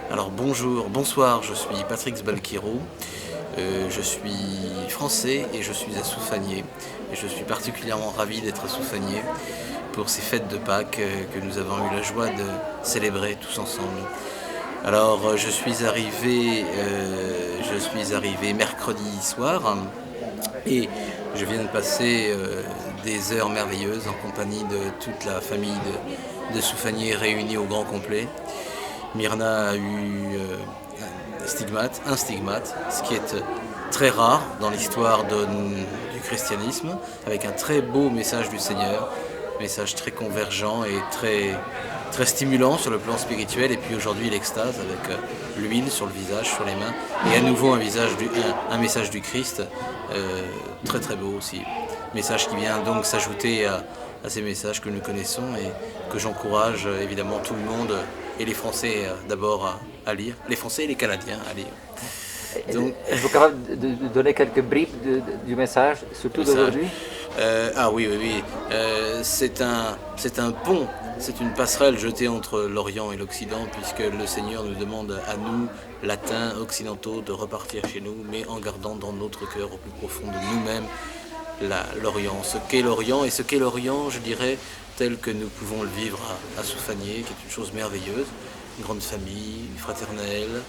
Alors bonjour, bonsoir, je suis Patrick Zbalkiro, je suis français et je suis à Soufanié. Et je suis particulièrement ravi d'être à Soufanié pour ces fêtes de Pâques que nous avons eu la joie de célébrer tous ensemble. Alors je suis arrivé mercredi soir et je viens de passer des heures merveilleuses en compagnie de toute la famille de Soufanié réunie au grand complet. Myrna a eu un stigmate, ce qui est très rare dans l'histoire du christianisme, avec un très beau message du Seigneur, message très convergent et très stimulant sur le plan spirituel, et puis aujourd'hui l'extase avec l'huile sur le visage, sur les mains, et à nouveau un message du Christ, très très beau aussi. Message qui vient donc s'ajouter à ces messages que nous connaissons et que j'encourage évidemment tout le monde, et les Français d'abord à lire, les Français et les Canadiens à lire. Donc, êtes-vous capable de donner quelques bribes du message, surtout d'aujourd'hui? Ah oui, oui, oui. C'est un pont, c'est une passerelle jetée entre l'Orient et l'Occident, puisque le Seigneur nous demande à nous, latins, occidentaux, de repartir chez nous, mais en gardant dans notre cœur, au plus profond de nous-mêmes, l'Orient. Ce qu'est l'Orient, et ce qu'est l'Orient, je dirais, tel que nous pouvons le vivre à Soufanié, qui est une chose merveilleuse, une grande famille, fraternelle,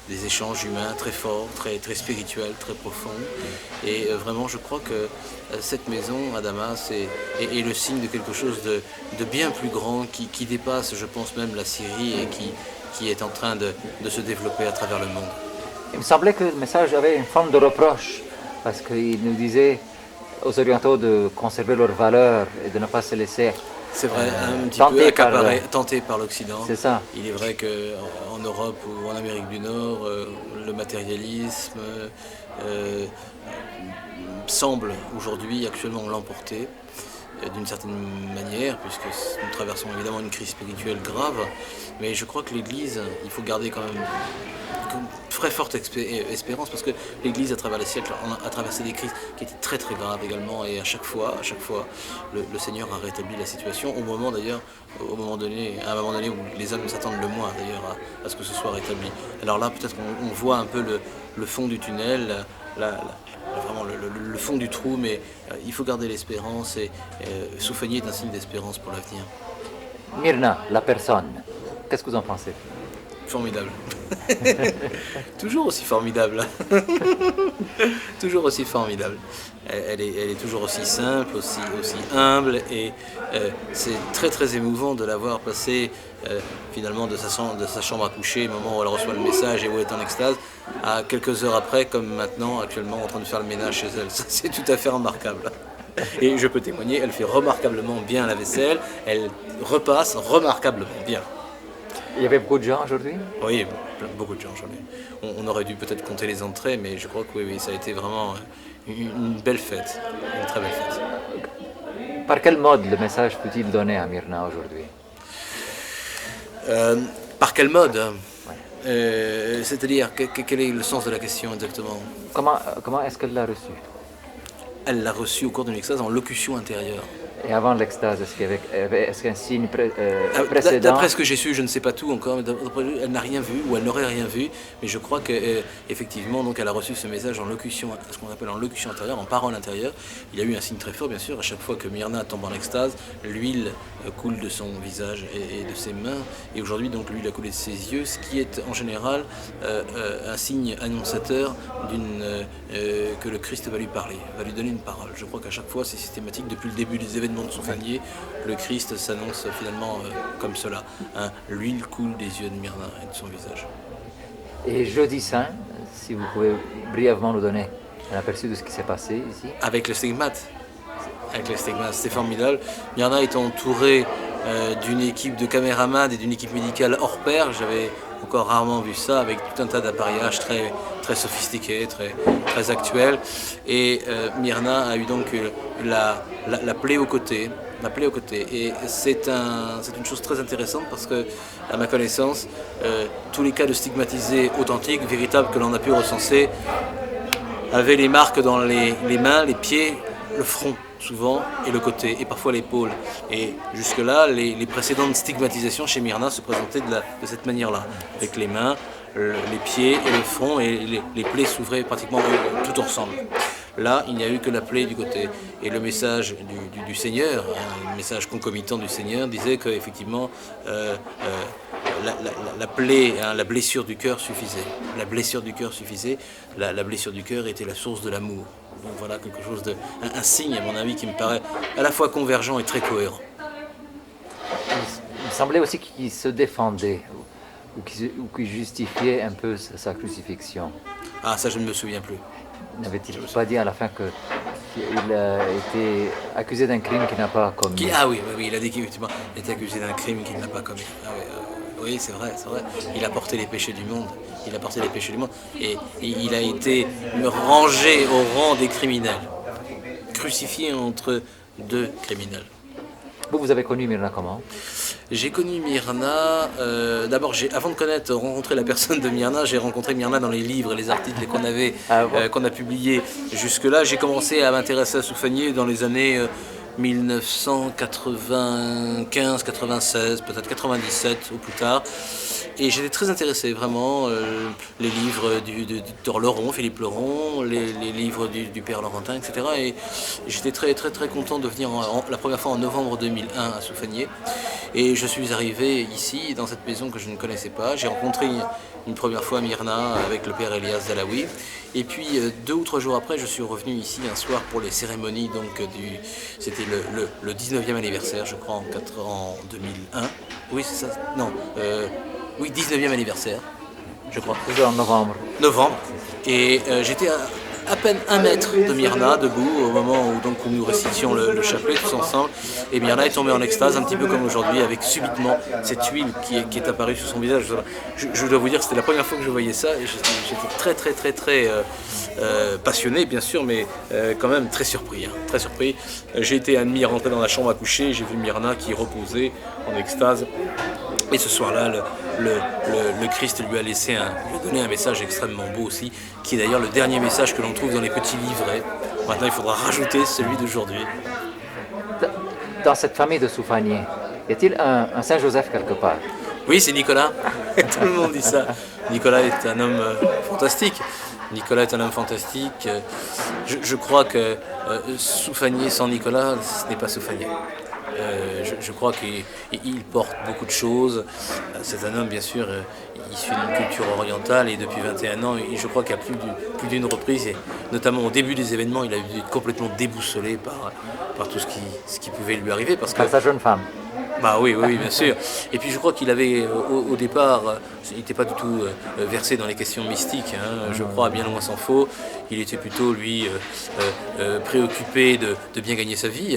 des échanges humains très forts, très spirituels, très profonds. Et vraiment, je crois que cette maison à Damas est le signe de quelque chose de bien plus grand, qui dépasse, je pense, même la Syrie, et qui est en train de se développer à travers le monde. Il me semblait que le message avait une forme de reproche, parce qu'il nous disait aux orientaux de conserver leurs valeurs et de ne pas se laisser c'est vrai, un petit peu accaparé, tenté par l'Occident. C'est ça. Il est vrai qu'en Europe ou en Amérique du Nord, le matérialisme semble aujourd'hui actuellement l'emporter d'une certaine manière, puisque nous traversons évidemment une crise spirituelle grave, mais je crois que l'Église, il faut garder quand même une très forte espérance, parce que l'Église, à travers les siècles, a traversé des crises qui étaient très très graves également, et à chaque fois, le Seigneur a rétabli la situation, à un moment donné où les hommes s'attendent le moins d'ailleurs à ce que ce soit rétabli. Alors là, peut-être qu'on voit un peu le fond du tunnel, vraiment le fond du trou, mais il faut garder l'espérance, et Soufanié est un signe d'espérance pour l'avenir. Myrna, la personne, qu'est-ce que vous en pensez? Formidable. Toujours aussi formidable. Toujours aussi formidable. Elle est toujours aussi simple, aussi humble, et c'est très très émouvant de la voir passer finalement de sa chambre à coucher, au moment où elle reçoit le message et où elle est en extase, à quelques heures après, comme maintenant, actuellement, en train de faire le ménage chez elle. Ça, c'est tout à fait remarquable. Et je peux témoigner, elle fait remarquablement bien la vaisselle, elle repasse remarquablement bien. Il y avait beaucoup de gens aujourd'hui? Oui, beaucoup de gens aujourd'hui. On aurait dû peut-être compter les entrées, mais je crois que oui, ça a été vraiment une belle fête, une très belle fête. Par quel mode le message peut-il donner à Myrna aujourd'hui? Par quel mode? Ouais. C'est-à-dire, quel est le sens de la question exactement? Comment est-ce qu'elle l'a reçu? Elle l'a reçu au cours d'une extase en locution intérieure. Et avant l'extase, est-ce qu'un signe précédent? D'après ce que j'ai su, je ne sais pas tout encore, mais elle n'a rien vu, ou elle n'aurait rien vu, mais je crois qu'effectivement, donc elle a reçu ce message en locution, ce qu'on appelle en locution intérieure, en parole intérieure. Il y a eu un signe très fort, bien sûr, à chaque fois que Myrna tombe en extase, l'huile coule de son visage et de ses mains, et aujourd'hui, donc, l'huile a coulé de ses yeux, ce qui est en général un signe annonciateur que le Christ va lui parler, va lui donner une parole. Je crois qu'à chaque fois, c'est systématique, depuis le début des événements de Soufanié, le Christ s'annonce finalement comme cela. L'huile coule des yeux de Myrna et de son visage. Et jeudi saint, si vous pouvez brièvement nous donner un aperçu de ce qui s'est passé ici. Avec le stigmate, c'est formidable. Myrna est entourée d'une équipe de caméramans et d'une équipe médicale hors pair. J'avais encore rarement vu ça, avec tout un tas d'appareillages très, très sophistiqués, très actuels. Et Myrna a eu donc la plaie au côté. Et c'est une chose très intéressante, parce que, à ma connaissance, tous les cas de stigmatisés authentiques, véritables, que l'on a pu recenser, avaient les marques dans les mains, les pieds, le front. souvent, et le côté, et parfois l'épaule. Et jusque-là, les précédentes stigmatisations chez Myrna se présentaient de cette manière-là, avec les mains, les pieds et le front, et les plaies s'ouvraient pratiquement tout ensemble. Là, il n'y a eu que la plaie du côté. Et le message du Seigneur, le message concomitant du Seigneur, disait qu'effectivement, la plaie, la blessure du cœur suffisait. La blessure du cœur suffisait. La blessure du cœur était la source de l'amour. Donc voilà quelque chose un signe, à mon avis, qui me paraît à la fois convergent et très cohérent. Il semblait aussi qu'il se défendait ou qu'il justifiait un peu sa crucifixion. Ah, ça, je ne me souviens plus. N'avait-il pas dit à la fin qu'il a été accusé d'un crime qu'il n'a pas commis? Oui, il a dit qu'il était accusé d'un crime qu'il n'a pas commis. Oui, c'est vrai. Il a porté les péchés du monde. Et il a été rangé au rang des criminels. Crucifié entre deux criminels. Vous avez connu Myrna comment? J'ai connu Myrna, d'abord avant de rencontrer la personne de Myrna, j'ai rencontré Myrna dans les livres et les articles qu'on a publiés jusque-là. J'ai commencé à m'intéresser à Soufanié dans les années 1995, 96, peut-être 97 ou plus tard. Et j'étais très intéressé, vraiment, les livres de Leron, Philippe Leron, les livres du père Laurentin, etc. Et j'étais très, très, très content de venir la première fois en novembre 2001 à Soufanié. Et je suis arrivé ici, dans cette maison que je ne connaissais pas. J'ai rencontré une première fois Myrna avec le père Elias Dalaoui. Et puis 2 ou 3 jours après, je suis revenu ici un soir pour les cérémonies. C'était le 19e anniversaire, je crois, en 2001. Oui, c'est ça. Non. Oui, 19e anniversaire, je crois. C'était en novembre. Et j'étais à peine 1 mètre de Myrna, debout, au moment où nous récitions le chapelet tous ensemble. Et Myrna est tombée en extase, un petit peu comme aujourd'hui, avec subitement cette huile qui est apparue sur son visage. Je dois vous dire que c'était la première fois que je voyais ça, et j'étais très, très, très, très passionné, bien sûr, mais quand même très surpris. Très surpris. J'ai été admis à rentrer dans la chambre à coucher, j'ai vu Myrna qui reposait en extase. Et ce soir-là, le Christ lui a donné un message extrêmement beau aussi, qui est d'ailleurs le dernier message que l'on trouve dans les petits livrets. Maintenant, il faudra rajouter celui d'aujourd'hui. Dans cette famille de Soufanié, y a-t-il un Saint-Joseph quelque part? Oui, c'est Nicolas. Tout le monde dit ça. Nicolas est un homme fantastique. Je crois que Soufanié sans Nicolas, ce n'est pas Soufanié. Je crois qu'il porte beaucoup de choses. C'est un homme, bien sûr, issu d'une culture orientale, et depuis 21 ans, je crois qu'à plus d'une reprise, et notamment au début des événements, il a été complètement déboussolé par tout ce qui pouvait lui arriver. Par sa jeune femme. Bah oui, bien sûr. Et puis je crois qu'il avait, au départ, il n'était pas du tout versé dans les questions mystiques, je crois, bien loin s'en faut. Il était plutôt, lui, préoccupé de bien gagner sa vie,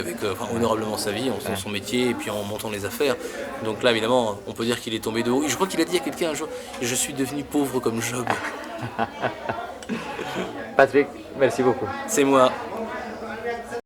honorablement sa vie, en faisant son métier et puis en montant les affaires. Donc là, évidemment, on peut dire qu'il est tombé de haut. Et je crois qu'il a dit à quelqu'un un jour, je suis devenu pauvre comme Job. Patrick, merci beaucoup. C'est moi.